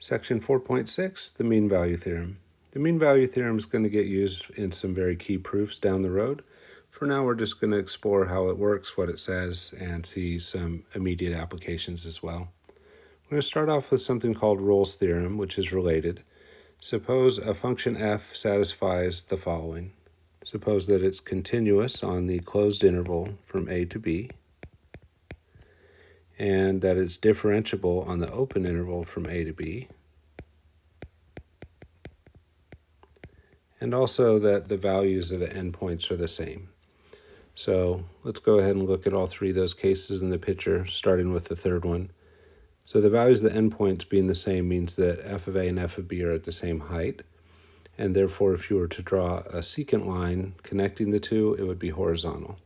Section 4.6, the mean value theorem. The mean value theorem is going to get used in some very key proofs down the road. For now, we're just going to explore how it works, what it says, and see some immediate applications as well. We're going to start off with something called Rolle's theorem, which is related. Suppose a function f satisfies the following. Suppose that it's continuous on the closed interval from a to b, and that it's differentiable on the open interval from a to b, and also that the values of the endpoints are the same. So let's go ahead and look at all three of those cases in the picture, starting with the third one. So the values of the endpoints being the same means that f of a and f of b are at the same height, and therefore if you were to draw a secant line connecting the two, it would be horizontal.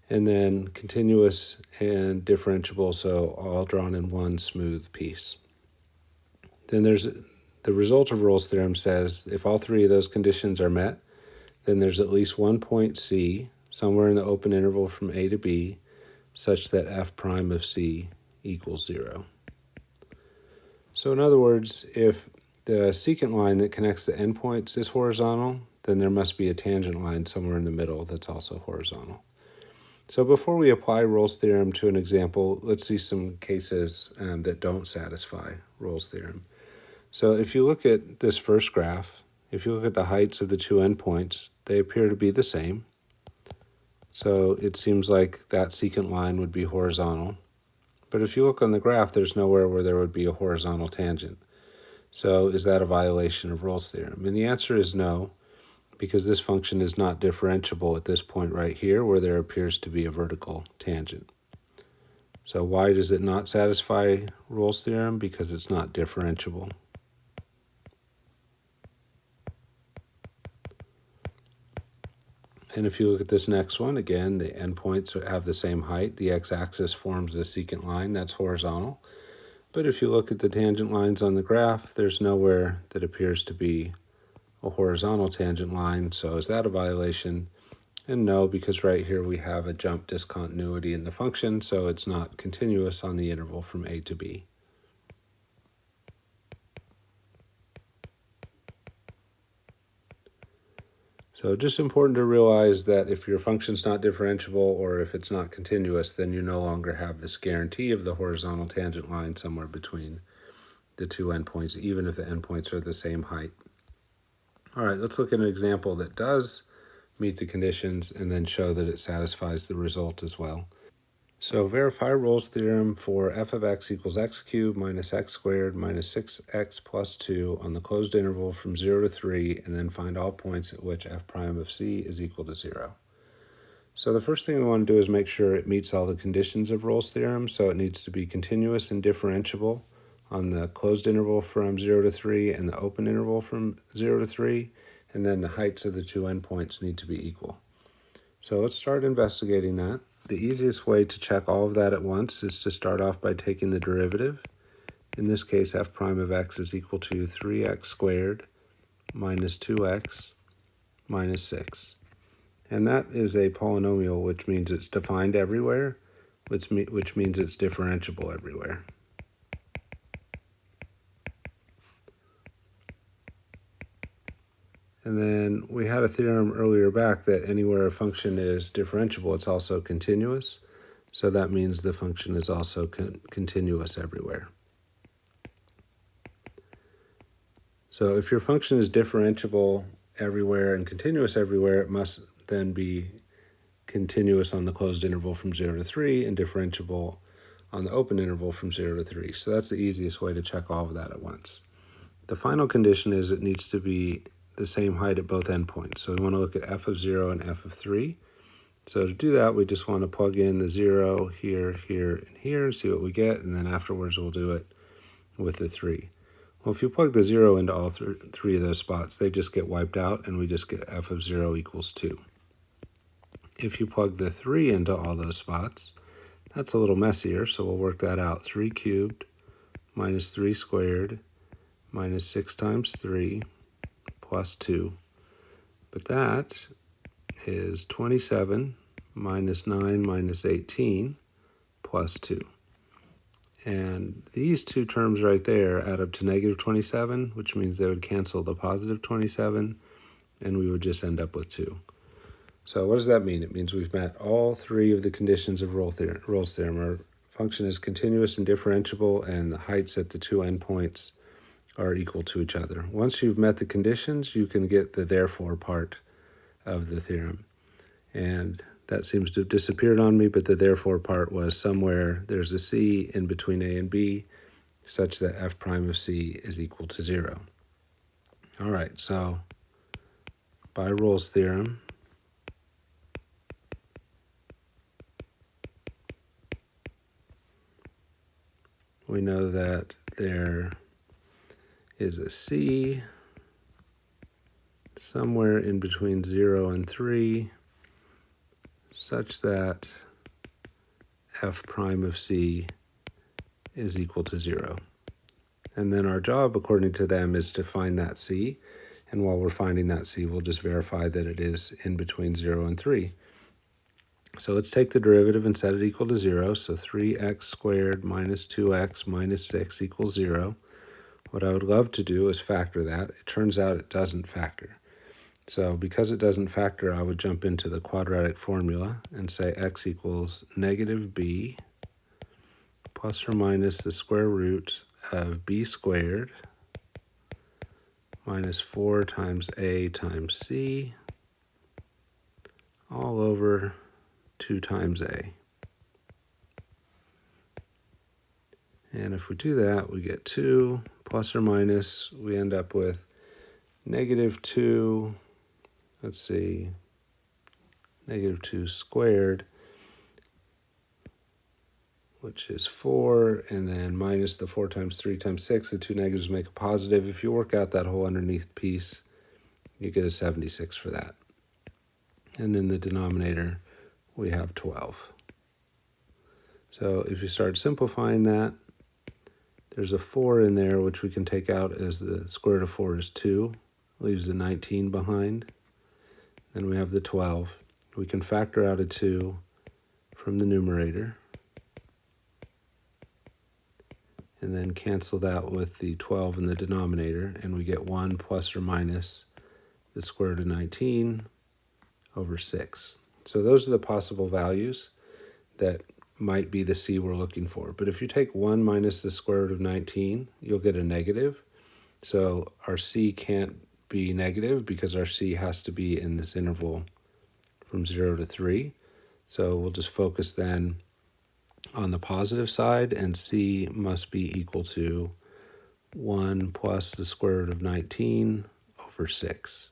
And then continuous and differentiable, so all drawn in one smooth piece. Then there's the result of Rolle's theorem says if all three of those conditions are met, then there's at least one point C somewhere in the open interval from A to B such that f prime of C equals 0. So in other words, if the secant line that connects the endpoints is horizontal, then there must be a tangent line somewhere in the middle that's also horizontal. So before we apply Rolle's theorem to an example, let's see some cases that don't satisfy Rolle's theorem. So if you look at this first graph, if you look at the heights of the two endpoints, they appear to be the same. So it seems like that secant line would be horizontal. But if you look on the graph, there's nowhere where there would be a horizontal tangent. So is that a violation of Rolle's theorem? And the answer is no, because this function is not differentiable at this point right here where there appears to be a vertical tangent. So why does it not satisfy Rolle's theorem? Because it's not differentiable. And if you look at this next one, again, the endpoints have the same height. The x-axis forms the secant line, that's horizontal. But if you look at the tangent lines on the graph, there's nowhere that appears to be a horizontal tangent line. So is that a violation? And no, because right here we have a jump discontinuity in the function, so it's not continuous on the interval from a to b. So just important to realize that if your function's not differentiable or if it's not continuous, then you no longer have this guarantee of the horizontal tangent line somewhere between the two endpoints, even if the endpoints are the same height. All right, let's look at an example that does meet the conditions and then show that it satisfies the result as well. So verify Rolle's theorem for f of x equals x cubed minus x squared minus 6x plus 2 on the closed interval from 0 to 3, and then find all points at which f prime of c is equal to 0. So the first thing we want to do is make sure it meets all the conditions of Rolle's theorem. So it needs to be continuous and differentiable on the closed interval from 0 to 3 and the open interval from 0 to 3, and then the heights of the two endpoints need to be equal. So let's start investigating that. The easiest way to check all of that at once is to start off by taking the derivative. In this case, f prime of x is equal to 3x squared minus 2x minus 6. And that is a polynomial, which means it's defined everywhere, which means it's differentiable everywhere. And then we had a theorem earlier back that anywhere a function is differentiable, it's also continuous. So that means the function is also continuous everywhere. So if your function is differentiable everywhere and continuous everywhere, it must then be continuous on the closed interval from 0 to 3 and differentiable on the open interval from 0 to 3. So that's the easiest way to check all of that at once. The final condition is it needs to be the same height at both endpoints. So we want to look at f of 0 and f of 3. So to do that, we just want to plug in the 0 here, here, and here and see what we get, and then afterwards we'll do it with the 3. Well, if you plug the 0 into all three of those spots, they just get wiped out, and we just get f of 0 equals 2. If you plug the 3 into all those spots, that's a little messier, so we'll work that out. 3 cubed minus 3 squared minus 6 times 3 plus 2. But that is 27 minus 9 minus 18 plus 2. And these two terms right there add up to negative 27, which means they would cancel the positive 27, and we would just end up with 2. So what does that mean? It means we've met all 3 of the conditions of Rolle's theorem. Our function is continuous and differentiable, and the heights at the 2 endpoints are equal to each other. Once you've met the conditions, you can get the therefore part of the theorem. And that seems to have disappeared on me, but the therefore part was somewhere there's a C in between A and B such that f prime of C is equal to 0. All right, so by Rolle's theorem, we know that there is a C somewhere in between 0 and 3 such that f prime of C is equal to 0. And then our job, according to them, is to find that C. And while we're finding that C, we'll just verify that it is in between 0 and 3. So let's take the derivative and set it equal to 0. So 3x squared minus 2x minus 6 equals 0. What I would love to do is factor that. It turns out it doesn't factor. So because it doesn't factor, I would jump into the quadratic formula and say x equals negative b plus or minus the square root of b squared minus 4 times a times c all over 2 times a. And if we do that, we get 2 plus or minus, we end up with negative 2, let's see, negative 2 squared, which is 4, and then minus the 4 times 3 times 6. The two negatives make a positive. If you work out that whole underneath piece, you get a 76 for that. And in the denominator, we have 12. So if you start simplifying that, there's a 4 in there, which we can take out as the square root of 4 is 2. Leaves the 19 behind. Then we have the 12. We can factor out a 2 from the numerator. And then cancel that with the 12 in the denominator, and we get 1 plus or minus the square root of 19 over 6. So those are the possible values that might be the C we're looking for. But if you take 1 minus the square root of 19, you'll get a negative. So our C can't be negative because our C has to be in this interval from 0 to 3. So we'll just focus then on the positive side, and C must be equal to 1 plus the square root of 19 over 6.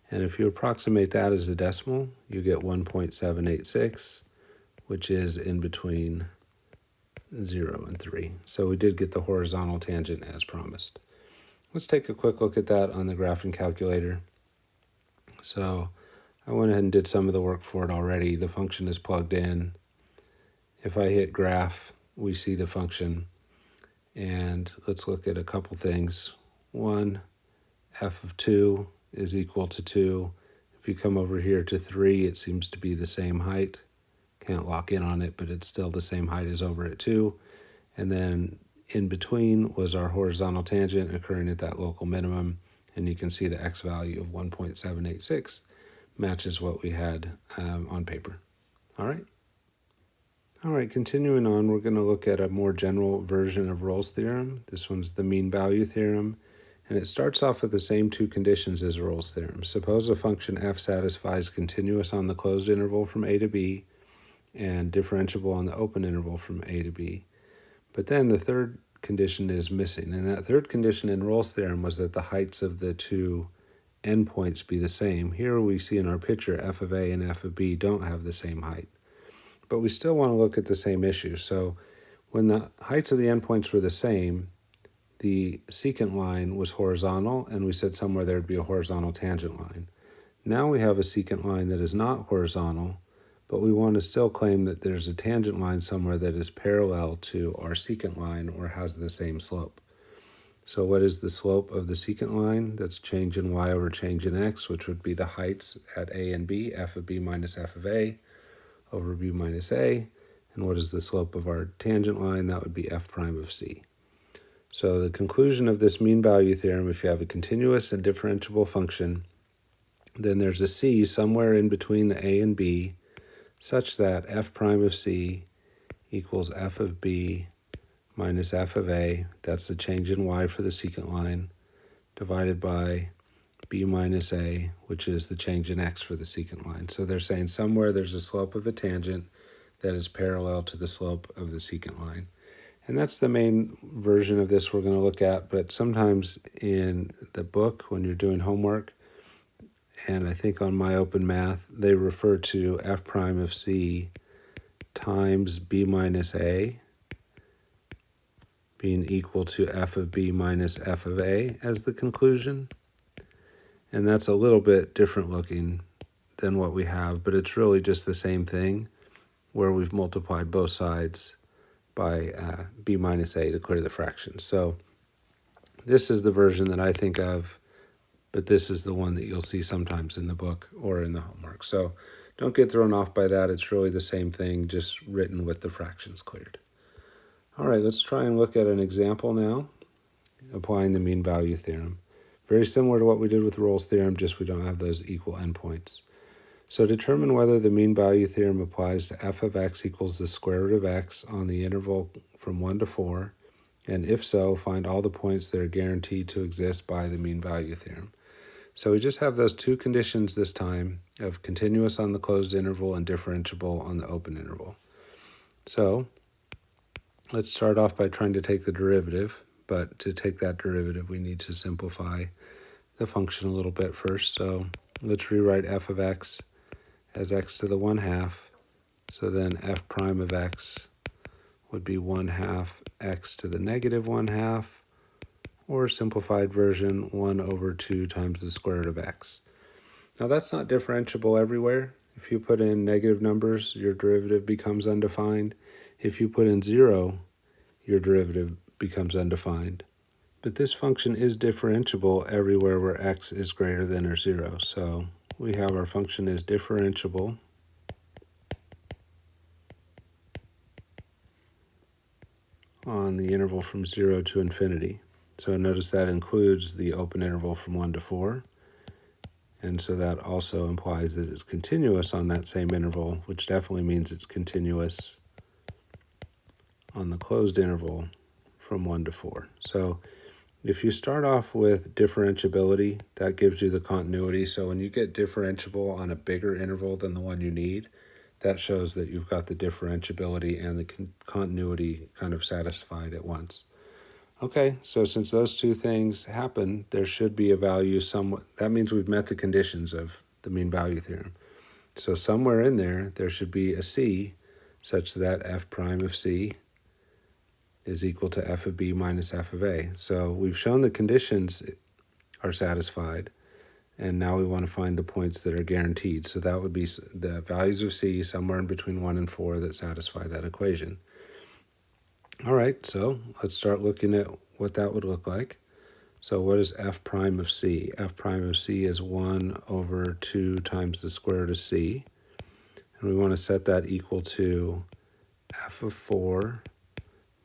And if you approximate that as a decimal, you get 1.786, which is in between 0 and 3. So we did get the horizontal tangent as promised. Let's take a quick look at that on the graphing calculator. So I went ahead and did some of the work for it already. The function is plugged in. If I hit graph, we see the function. And let's look at a couple things. 1, f of 2 is equal to 2. If you come over here to 3, it seems to be the same height. Can't lock in on it, but it's still the same height as over at 2. And then in between was our horizontal tangent occurring at that local minimum. And you can see the x value of 1.786 matches what we had on paper. All right. All right, continuing on, we're going to look at a more general version of Rolle's theorem. This one's the mean value theorem, and it starts off with the same 2 conditions as Rolle's theorem. Suppose a function f satisfies continuous on the closed interval from a to b and differentiable on the open interval from a to b. But then the third condition is missing, and that third condition in Rolle's theorem was that the heights of the 2 endpoints be the same. Here we see in our picture f of a and f of b don't have the same height. But we still want to look at the same issue. So when the heights of the endpoints were the same, the secant line was horizontal, and we said somewhere there would be a horizontal tangent line. Now we have a secant line that is not horizontal, but we want to still claim that there's a tangent line somewhere that is parallel to our secant line or has the same slope. So what is the slope of the secant line? That's change in y over change in x, which would be the heights at a and b, f of b minus f of a, over b minus a, And what is the slope of our tangent line? That would be f prime of c. So the conclusion of this mean value theorem, if you have a continuous and differentiable function, then there's a c somewhere in between the a and b, such that f prime of c equals f of b minus f of a, that's the change in y for the secant line, divided by b minus a, which is the change in x for the secant line. So they're saying somewhere there's a slope of a tangent that is parallel to the slope of the secant line. And that's the main version of this we're going to look at, but sometimes in the book when you're doing homework, and I think on My Open Math, they refer to f prime of c times b minus a being equal to f of b minus f of a as the conclusion. And that's a little bit different looking than what we have, but it's really just the same thing where we've multiplied both sides by b minus a to clear the fractions. So this is the version that I think of, but this is the one that you'll see sometimes in the book or in the homework. So don't get thrown off by that. It's really the same thing, just written with the fractions cleared. All right, let's try and look at an example now, applying the mean value theorem. Very similar to what we did with Rolle's theorem, just we don't have those equal endpoints. So determine whether the mean value theorem applies to f of x equals the square root of x on the interval from 1 to 4, and if so, find all the points that are guaranteed to exist by the mean value theorem. So we just have those two conditions this time of continuous on the closed interval and differentiable on the open interval. So let's start off by trying to take the derivative, but to take that derivative we need to simplify the function a little bit first. So let's rewrite f of x as x to the 1/2. So then f prime of x would be 1/2 x to the negative 1/2, or simplified version 1/2 times the square root of x. Now that's not differentiable everywhere. If you put in negative numbers, your derivative becomes undefined. If you put in 0, your derivative becomes undefined. But this function is differentiable everywhere where x is greater than or 0. So we have our function is differentiable on the interval from 0 to infinity. So notice that includes the open interval from 1 to 4. And so that also implies that it's continuous on that same interval, which definitely means it's continuous on the closed interval from 1 to 4. So if you start off with differentiability, that gives you the continuity. So when you get differentiable on a bigger interval than the one you need, that shows that you've got the differentiability and the continuity kind of satisfied at once. Okay, so since those two things happen, there should be a value somewhat. That means we've met the conditions of the mean value theorem. So somewhere in there should be a c such that f prime of c is equal to f of b minus f of a. So we've shown the conditions are satisfied, and now we want to find the points that are guaranteed. So that would be the values of c somewhere in between 1 and 4 that satisfy that equation. All right, so let's start looking at what that would look like. So what is f prime of c? F prime of c is 1/2 times the square root of c. And we want to set that equal to f of 4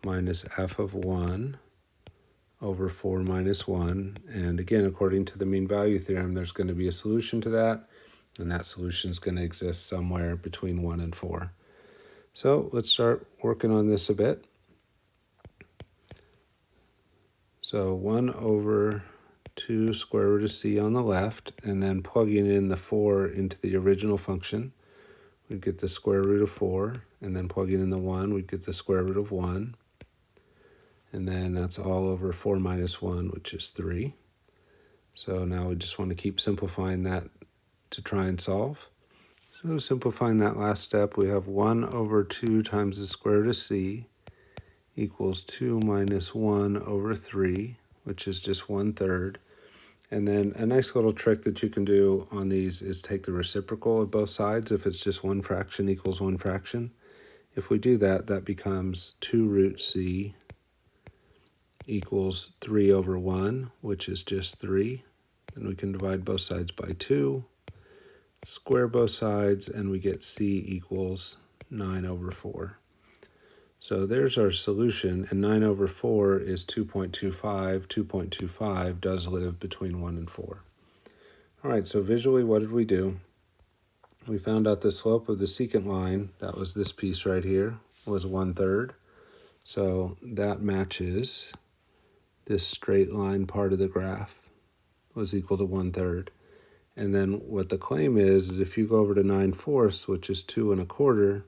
minus f of 1 over 4 minus 1. And again, according to the mean value theorem, there's going to be a solution to that, and that solution is going to exist somewhere between 1 and 4. So let's start working on this a bit. So 1/2 square root of c on the left, and then plugging in the 4 into the original function, we'd get the square root of 4, and then plugging in the 1, we'd get the square root of 1. And then that's all over 4 minus 1, which is 3. So now we just want to keep simplifying that to try and solve. So simplifying that last step, we have 1/2 times the square root of c equals 2 minus 1/3, which is just 1/3. And then a nice little trick that you can do on these is take the reciprocal of both sides. If it's just one fraction equals one fraction, if we do that, that becomes 2 root c equals 3/1, which is just 3. And we can divide both sides by 2, square both sides, and we get c equals 9/4. So there's our solution, and 9 over 4 is 2.25. 2.25 does live between 1 and 4. All right, so visually, what did we do? We found out the slope of the secant line, that was this piece right here, was 1/3. So that matches this straight line part of the graph was equal to 1/3. And then what the claim is if you go over to 9/4, which is 2 1/4,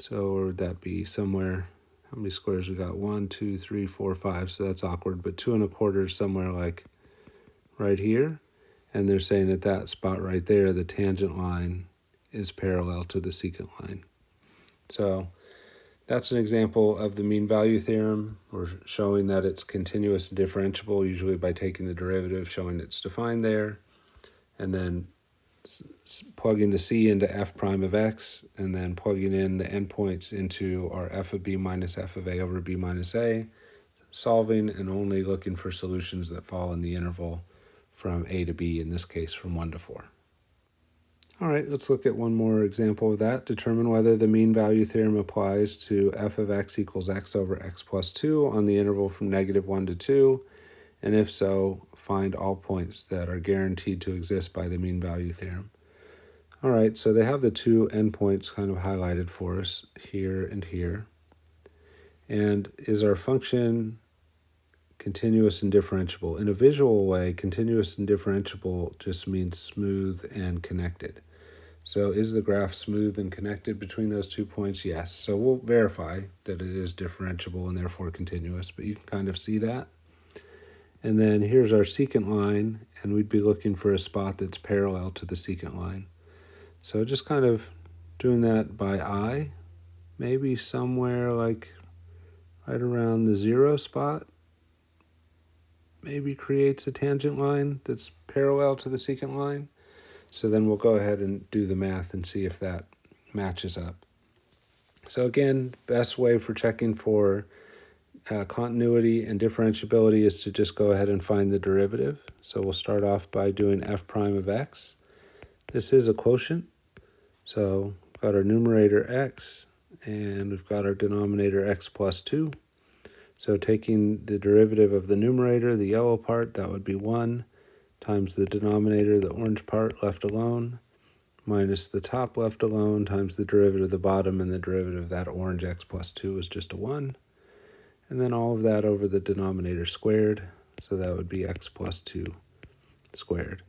so where would that be? Somewhere, how many squares we got? 1, 2, 3, 4, 5, so that's awkward, but 2 1/4 is somewhere like right here. And they're saying at that spot right there, the tangent line is parallel to the secant line. So that's an example of the mean value theorem. We're showing that it's continuous and differentiable, usually by taking the derivative, showing it's defined there, and then plugging the c into f prime of x, and then plugging in the endpoints into our f of b minus f of a over b minus a, solving and only looking for solutions that fall in the interval from a to b, in this case from 1 to 4. All right, let's look at one more example of that. Determine whether the mean value theorem applies to f of x equals x over x plus 2 on the interval from -1 to 2, and if so, find all points that are guaranteed to exist by the mean value theorem. All right, so they have the two endpoints kind of highlighted for us here and here. And is our function continuous and differentiable? In a visual way, continuous and differentiable just means smooth and connected. So is the graph smooth and connected between those 2 points? Yes. So we'll verify that it is differentiable and therefore continuous, but you can kind of see that. And then here's our secant line, and we'd be looking for a spot that's parallel to the secant line. So just kind of doing that by eye, maybe somewhere like right around the 0 spot, maybe creates a tangent line that's parallel to the secant line. So then we'll go ahead and do the math and see if that matches up. So again, best way for checking for continuity and differentiability is to just go ahead and find the derivative. So we'll start off by doing f prime of x. This is a quotient. So we've got our numerator x, and we've got our denominator x plus 2. So taking the derivative of the numerator, the yellow part, that would be 1, times the denominator, the orange part left alone, minus the top left alone, times the derivative of the bottom, and the derivative of that orange x plus 2 is just a 1. And then all of that over the denominator squared, so that would be x plus 2 squared.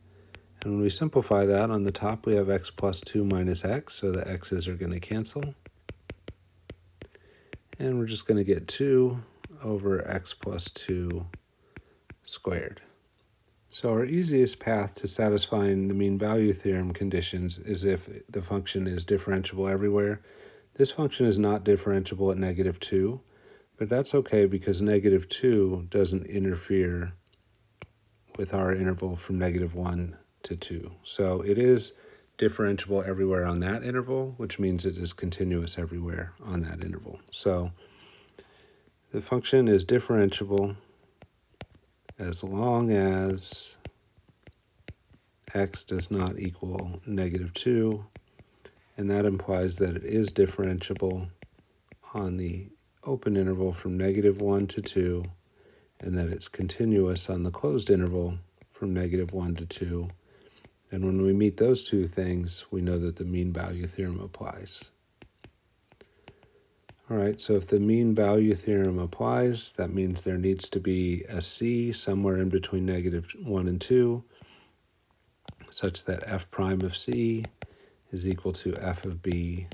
And when we simplify that, on the top we have x plus 2 minus x, so the x's are going to cancel. And we're just going to get 2 over x plus 2 squared. So our easiest path to satisfying the mean value theorem conditions is if the function is differentiable everywhere. This function is not differentiable at -2, but that's okay because -2 doesn't interfere with our interval from -1 to 2. So it is differentiable everywhere on that interval, which means it is continuous everywhere on that interval. So the function is differentiable as long as x does not equal -2, and that implies that it is differentiable on the open interval from -1 to 2, and that it's continuous on the closed interval from -1 to 2. And when we meet those two things, we know that the mean value theorem applies. All right, so if the mean value theorem applies, that means there needs to be a c somewhere in between -1 and 2, such that f prime of c is equal to f of b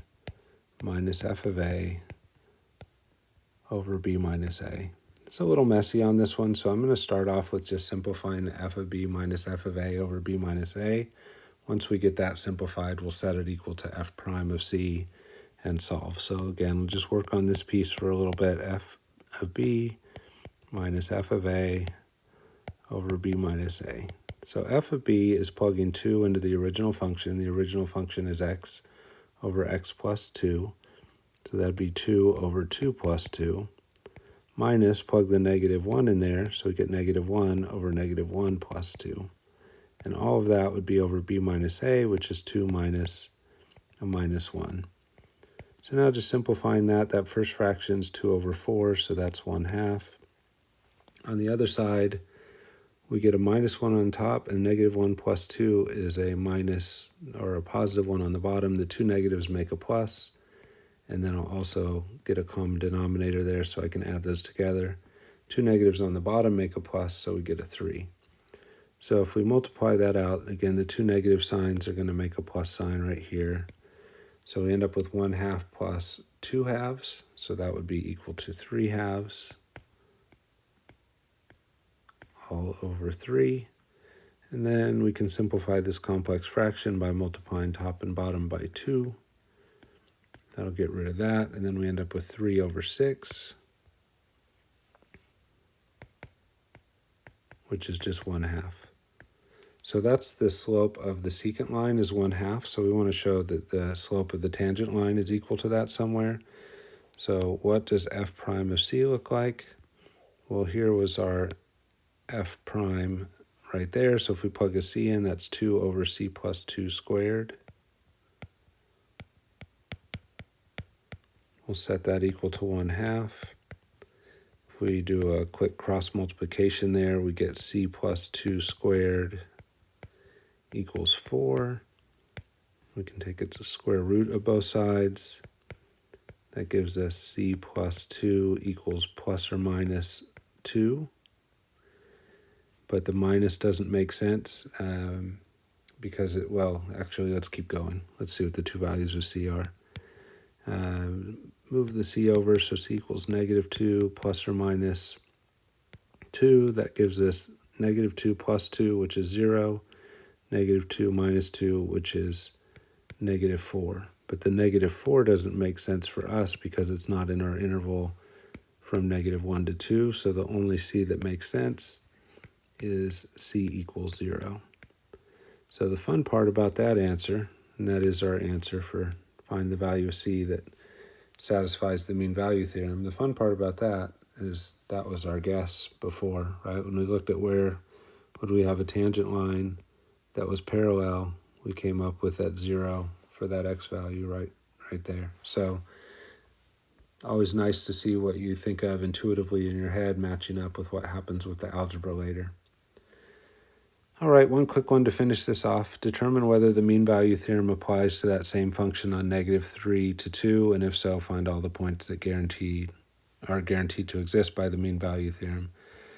minus f of a over b minus a. It's a little messy on this one, so I'm going to start off with just simplifying the f of b minus f of a over b minus a. Once we get that simplified, we'll set it equal to f prime of c and solve. So again, we'll just work on this piece for a little bit. F of b minus f of a over b minus a. So f of b is plugging 2 into the original function. The original function is x over x plus 2. So that'd be 2 over 2 plus 2. Minus, plug the -1 in there, so we get -1 over -1 plus 2. And all of that would be over b minus a, which is 2 minus a minus 1. So now just simplifying that first fraction is 2 over 4, so that's 1/2. On the other side, we get a -1 on top, and -1 plus 2 is a minus or a +1 on the bottom. The two negatives make a plus, and then I'll also get a common denominator there so I can add those together. Two negatives on the bottom make a plus, so we get a 3. So if we multiply that out, again, the two negative signs are going to make a plus sign right here. So we end up with 1/2 plus 2/2, so that would be equal to 3/2 all over 3. And then we can simplify this complex fraction by multiplying top and bottom by 2. That'll get rid of that, and then we end up with 3 over 6, which is just 1/2. So that's the slope of the secant line is 1/2, so we want to show that the slope of the tangent line is equal to that somewhere. So what does f prime of c look like? Well, here was our f prime right there, so if we plug a c in, that's 2 over c plus 2 squared. We'll set that equal to 1/2. If we do a quick cross multiplication there, we get c plus 2 squared equals 4. We can take it to square root of both sides. That gives us c plus 2 equals plus or minus 2. But the minus doesn't make sense because actually, let's keep going. Let's see what the two values of c are. Move the c over, so c equals -2 plus or minus 2. That gives us -2 plus 2, which is 0, -2 minus 2, which is -4. But the -4 doesn't make sense for us because it's not in our interval from -1 to 2, so the only c that makes sense is c equals 0. So the fun part about that answer, and that is our answer for find the value of c that satisfies the mean value theorem, the fun part about that is that was our guess before, right? When we looked at where would we have a tangent line that was parallel, we came up with that 0 for that x value right there. So always nice to see what you think of intuitively in your head matching up with what happens with the algebra later. All right, one quick one to finish this off. Determine whether the mean value theorem applies to that same function on -3 to 2, and if so, find all the points that are guaranteed to exist by the mean value theorem.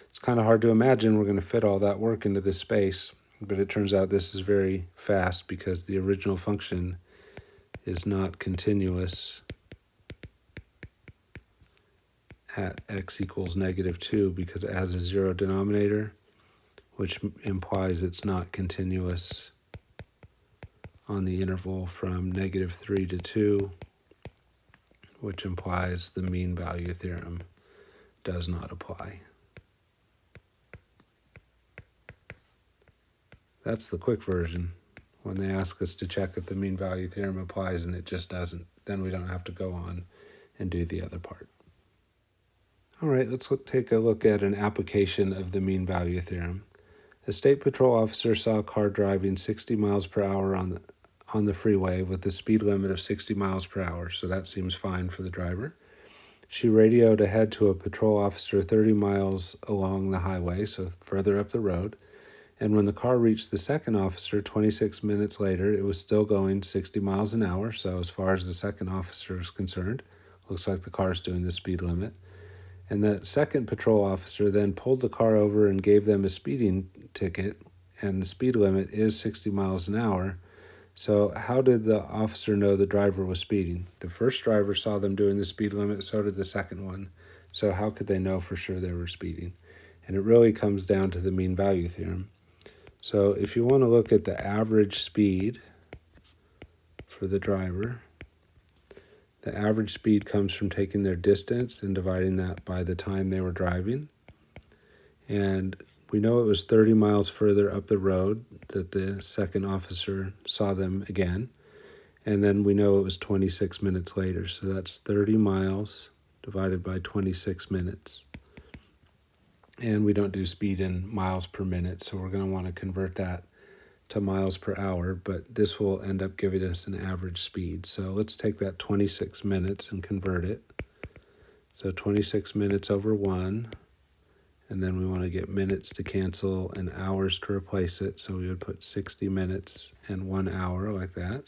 It's kind of hard to imagine we're going to fit all that work into this space, but it turns out this is very fast because the original function is not continuous at x equals -2 because it has a 0 denominator, which implies it's not continuous on the interval from -3 to 2, which implies the mean value theorem does not apply. That's the quick version. When they ask us to check if the mean value theorem applies and it just doesn't, then we don't have to go on and do the other part. All right, let's take a look at an application of the mean value theorem. A state patrol officer saw a car driving 60 miles per hour on the freeway with a speed limit of 60 miles per hour, so that seems fine for the driver. She radioed ahead to a patrol officer 30 miles along the highway, so further up the road, and when the car reached the second officer 26 minutes later, it was still going 60 miles an hour, so as far as the second officer is concerned, looks like the car's doing the speed limit. And the second patrol officer then pulled the car over and gave them a speeding ticket, and the speed limit is 60 miles an hour. So how did the officer know the driver was speeding? The first driver saw them doing the speed limit, so did the second one. So how could they know for sure they were speeding? And it really comes down to the mean value theorem. So if you want to look at the average speed for the driver, the average speed comes from taking their distance and dividing that by the time they were driving. And we know it was 30 miles further up the road that the second officer saw them again. And then we know it was 26 minutes later. So that's 30 miles divided by 26 minutes. And we don't do speed in miles per minute, so we're going to want to convert that to miles per hour, but this will end up giving us an average speed. So let's take that 26 minutes and convert it. So 26 minutes over 1, and then we want to get minutes to cancel and hours to replace it. So we would put 60 minutes and 1 hour like that.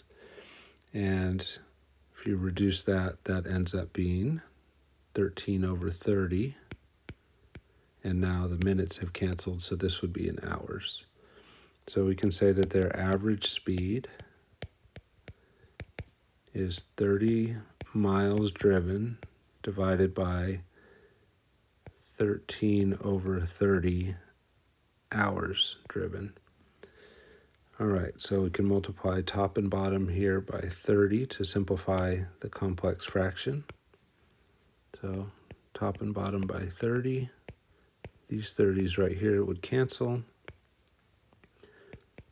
And if you reduce that, that ends up being 13 over 30. And now the minutes have canceled, so this would be in hours. So we can say that their average speed is 30 miles driven divided by 13 over 30 hours driven. All right, so we can multiply top and bottom here by 30 to simplify the complex fraction. So top and bottom by 30. These 30s right here would cancel.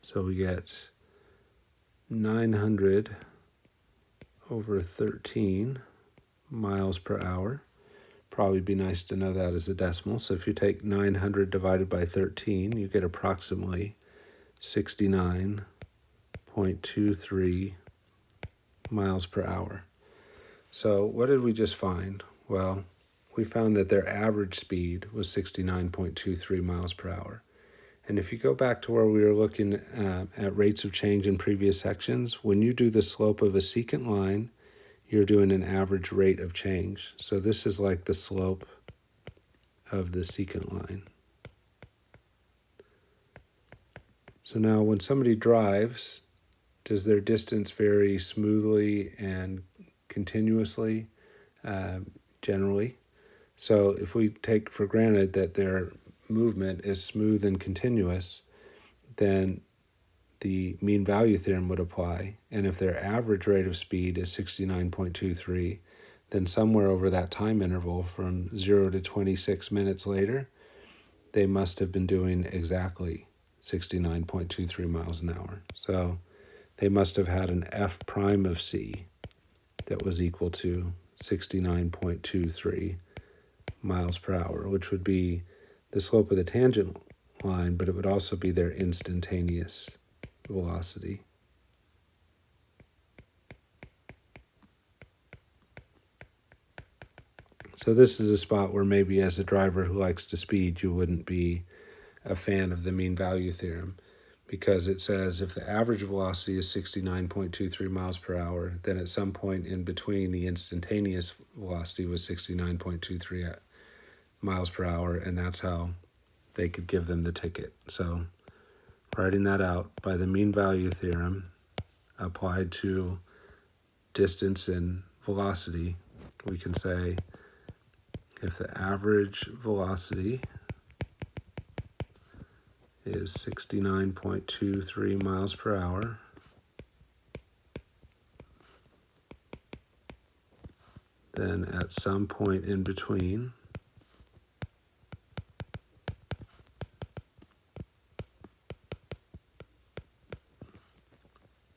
So we get 900 over 13 miles per hour. Probably be nice to know that as a decimal. So if you take 900 divided by 13, you get approximately 69.23 miles per hour. So what did we just find? Well, we found that their average speed was 69.23 miles per hour. And if you go back to where we were looking at rates of change in previous sections, when you do the slope of a secant line, you're doing an average rate of change. So this is like the slope of the secant line. So now when somebody drives, does their distance vary smoothly and continuously? Generally. So if we take for granted that their movement is smooth and continuous, then the mean value theorem would apply. And if their average rate of speed is 69.23, then somewhere over that time interval from 0 to 26 minutes later, they must have been doing exactly 69.23 miles an hour. So they must have had an f prime of c that was equal to 69.23 miles per hour, which would be the slope of the tangent line, but it would also be their instantaneous velocity. So this is a spot where maybe as a driver who likes to speed, you wouldn't be a fan of the mean value theorem, because it says if the average velocity is 69.23 miles per hour, then at some point in between the instantaneous velocity was 69.23 miles per hour, and that's how they could give them the ticket. So writing that out by the mean value theorem applied to distance and velocity, we can say if the average velocity is 69.23 miles per hour, then at some point in between,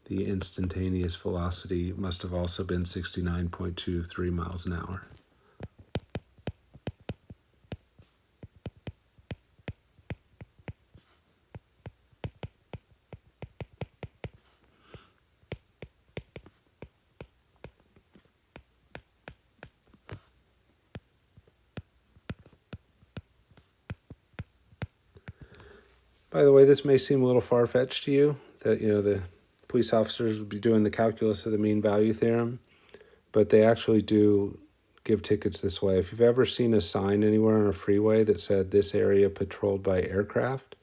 the instantaneous velocity must have also been 69.23 miles an hour. By the way, this may seem a little far-fetched to you, that the police officers would be doing the calculus of the mean value theorem, but they actually do give tickets this way. If you've ever seen a sign anywhere on a freeway that said this area patrolled by aircraft,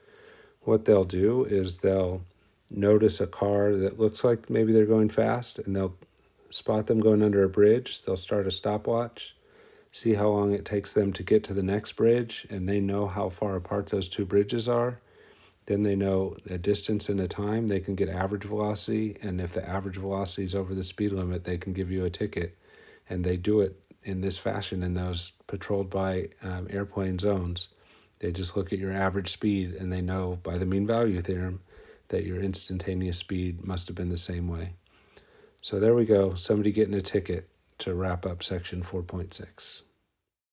what they'll do is they'll notice a car that looks like maybe they're going fast, and they'll spot them going under a bridge. They'll start a stopwatch, see how long it takes them to get to the next bridge, and they know how far apart those two bridges are. Then they know a distance and a time. They can get average velocity, and if the average velocity is over the speed limit, they can give you a ticket. And they do it in this fashion in those patrolled by airplane zones. They just look at your average speed, and they know by the mean value theorem that your instantaneous speed must have been the same way. So there we go, somebody getting a ticket to wrap up section 4.6.